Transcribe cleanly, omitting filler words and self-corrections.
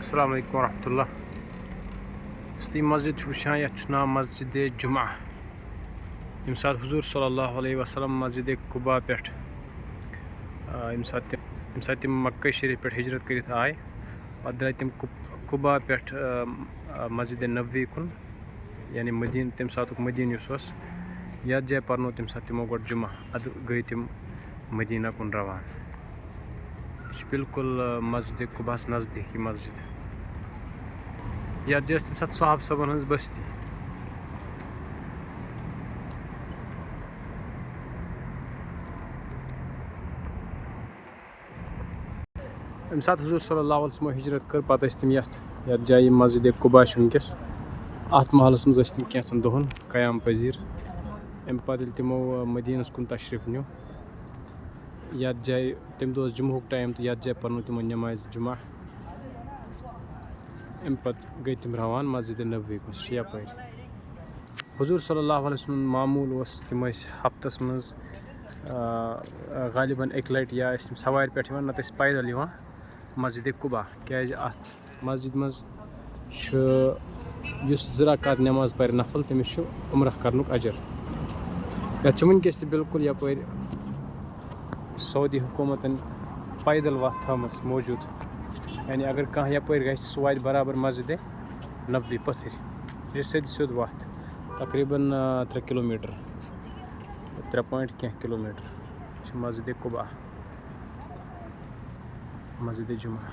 अस्सलाम वालेकुम रहमतुल्लाह। इस मस्जिद वुचान ये नाम मस्जिद जुमा। यम सात हुजूर सल्लल्लाहु अलैहि वसल्लम मस्जिद कुबा पे यम सात मक्का शरीफ पे हिजरत कर आए पे द्राय तम कुबा पे मस्जिद नबवी कुन यानी मदीन तम सात मदीन ये जाए पर्नो तम सात तमो गो जुमा अद गई तम मदीना कुन रवान। बिल्कुल मस्जिद कुबास नज़दीक मस्जिद ये तम सात साहब सबन हज बस्ती। यम सात हुजूर सल्लल्लाहु अलैहि वसल्लम हिजरत कर पत तम ये जाए मस्जिद कुबा वनकस अत महलस मज तम कैंसन दोहन कयाम पजीर। अम पे तमो मदीनस कुन तशरीफ न्यू ये जाए तम दो जुमह टाइम तो ये जाए पर्नो तमो नमाज जुमा। अम पे गई तम रवान मस्जिद नबवी कुन यपर। हुजूर सल्लल्लाहु अलैहि वसल्लम मामूल तम हफ्तस मज गालिबन एक लट या तम सवार पे नत पैदल मस्जिद कुबा क्या अत मस्जिद मज ज़राक़ात नमाज पर नफल तमिस उम्रह करनुक अजर। ये वनकस बिल्कुल यपर सऊदी हुकूमतन पैदल वत थमस मौजूद यानी अगर कह यपर ग सह वात बराबर मस्जिद नबवी पथर ये सोद वत तकरीबन 3 किलोमीटर 3 पॉइंट क्या किलोमीटर मस्जिद कुबा मस्जिद जुमा।